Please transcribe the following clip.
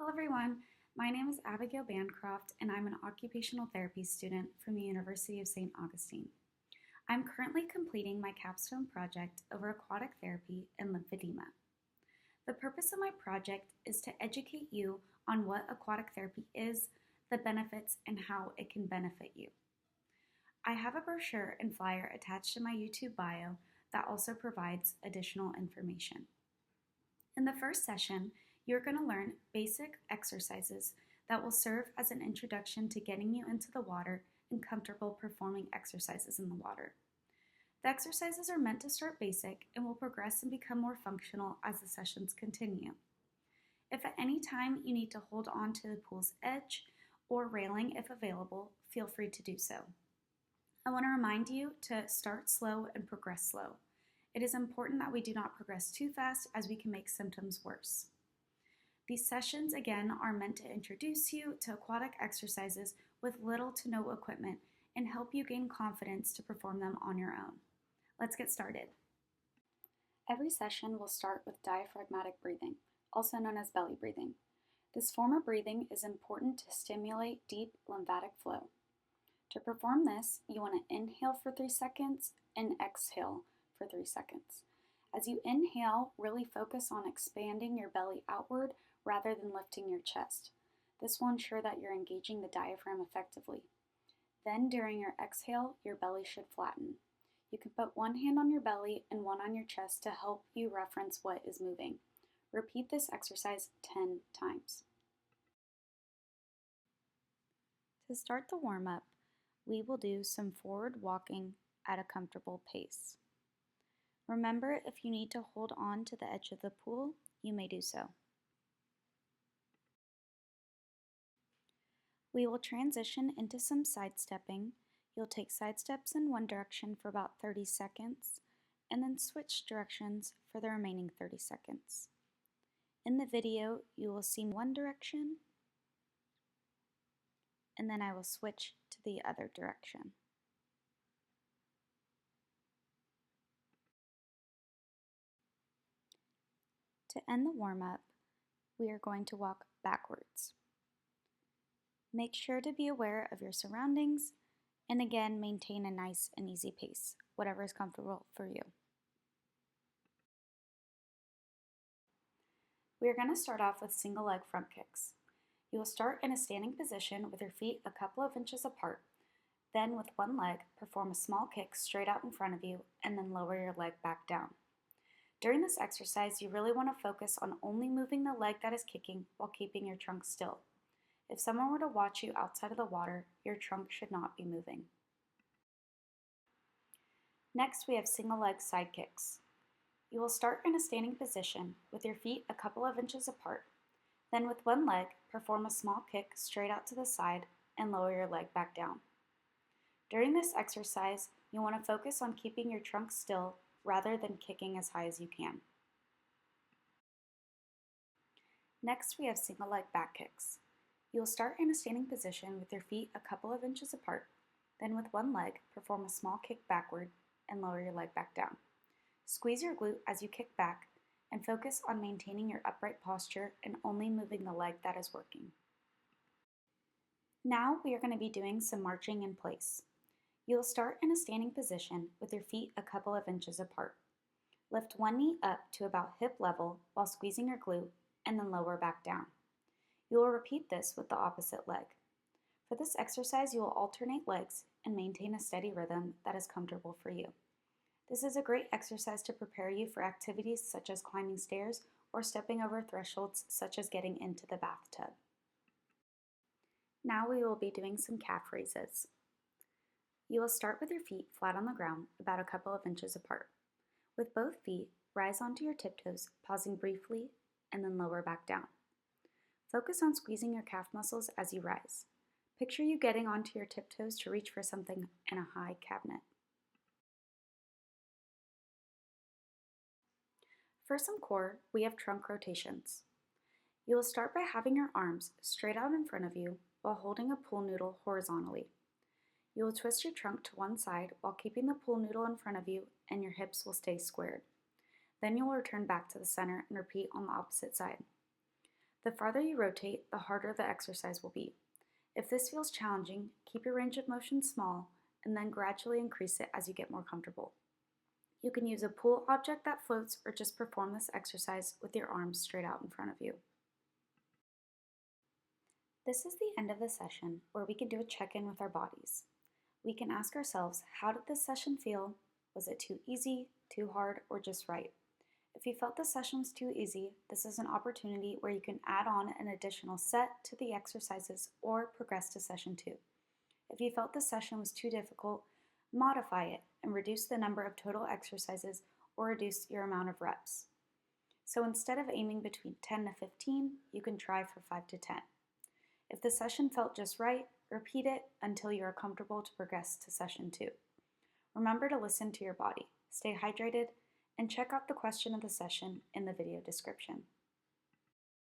Hello everyone, my name is Abigail Bancroft and I'm an occupational therapy student from the University of St. Augustine. I'm currently completing my capstone project over aquatic therapy and lymphedema. The purpose of my project is to educate you on what aquatic therapy is, the benefits, and how it can benefit you. I have a brochure and flyer attached to my YouTube bio that also provides additional information. In the first session, you're going to learn basic exercises that will serve as an introduction to getting you into the water and comfortable performing exercises in the water. The exercises are meant to start basic and will progress and become more functional as the sessions continue. If at any time you need to hold on to the pool's edge or railing if available, feel free to do so. I want to remind you to start slow and progress slow. It is important that we do not progress too fast as we can make symptoms worse. These sessions, again, are meant to introduce you to aquatic exercises with little to no equipment and help you gain confidence to perform them on your own. Let's get started. Every session will start with diaphragmatic breathing, also known as belly breathing. This form of breathing is important to stimulate deep lymphatic flow. To perform this, you want to inhale for 3 seconds and exhale for 3 seconds. As you inhale, really focus on expanding your belly outward rather than lifting your chest. This will ensure that you're engaging the diaphragm effectively. Then during your exhale, your belly should flatten. You can put one hand on your belly and one on your chest to help you reference what is moving. Repeat this exercise 10 times. To start the warm-up, we will do some forward walking at a comfortable pace. Remember, if you need to hold on to the edge of the pool, you may do so. We will transition into some sidestepping. You'll take side steps in one direction for about 30 seconds, and then switch directions for the remaining 30 seconds. In the video, you will see one direction, and then I will switch to the other direction. To end the warm-up, we are going to walk backwards. Make sure to be aware of your surroundings and again maintain a nice and easy pace, whatever is comfortable for you. We are going to start off with single leg front kicks. You will start in a standing position with your feet a couple of inches apart. Then with one leg, perform a small kick straight out in front of you and then lower your leg back down. During this exercise, you really want to focus on only moving the leg that is kicking while keeping your trunk still. If someone were to watch you outside of the water, your trunk should not be moving. Next, we have single leg side kicks. You will start in a standing position with your feet a couple of inches apart. Then with one leg, perform a small kick straight out to the side and lower your leg back down. During this exercise, you want to focus on keeping your trunk still rather than kicking as high as you can. Next, we have single leg back kicks. You will start in a standing position with your feet a couple of inches apart. Then with one leg, perform a small kick backward and lower your leg back down. Squeeze your glute as you kick back and focus on maintaining your upright posture and only moving the leg that is working. Now we are going to be doing some marching in place. You will start in a standing position with your feet a couple of inches apart. Lift one knee up to about hip level while squeezing your glute and then lower back down. You will repeat this with the opposite leg. For this exercise, you will alternate legs and maintain a steady rhythm that is comfortable for you. This is a great exercise to prepare you for activities such as climbing stairs or stepping over thresholds such as getting into the bathtub. Now we will be doing some calf raises. You will start with your feet flat on the ground, about a couple of inches apart. With both feet, rise onto your tiptoes, pausing briefly, and then lower back down. Focus on squeezing your calf muscles as you rise. Picture you getting onto your tiptoes to reach for something in a high cabinet. For some core, we have trunk rotations. You will start by having your arms straight out in front of you while holding a pool noodle horizontally. You will twist your trunk to one side while keeping the pool noodle in front of you and your hips will stay squared. Then you will return back to the center and repeat on the opposite side. The farther you rotate, the harder the exercise will be. If this feels challenging, keep your range of motion small and then gradually increase it as you get more comfortable. You can use a pool object that floats or just perform this exercise with your arms straight out in front of you. This is the end of the session where we can do a check-in with our bodies. We can ask ourselves, how did this session feel? Was it too easy, too hard, or just right? If you felt the session was too easy, this is an opportunity where you can add on an additional set to the exercises or progress to session 2. If you felt the session was too difficult, modify it and reduce the number of total exercises or reduce your amount of reps. So instead of aiming between 10 to 15, you can try for 5 to 10. If the session felt just right, repeat it until you are comfortable to progress to session 2. Remember to listen to your body, stay hydrated, and check out the question of the session in the video description.